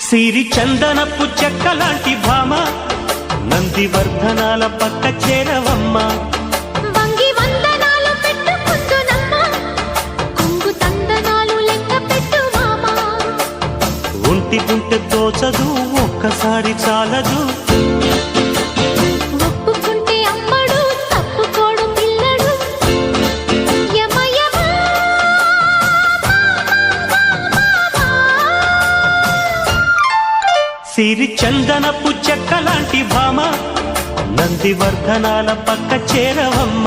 సిరి చందనపు చెక్కలాంటి భామ నందివర్ధనాల పక్క చేరవమ్మ. వంగి వందనాలు పెట్టుకుందునమ్మ కొంగు తందనాలు లెక్క పెట్టు మామ. ఒంటి గుంటె తోచదు ఒక్కసారి చాలదు ఒప్పుకుంటే అమ్మడు తప్పుకోడు పిల్లడు యమ యమ. సిరి చందనపు చెక్కలాంటి భామ నందివర్ధనాల పక్క చేరవమ్మ.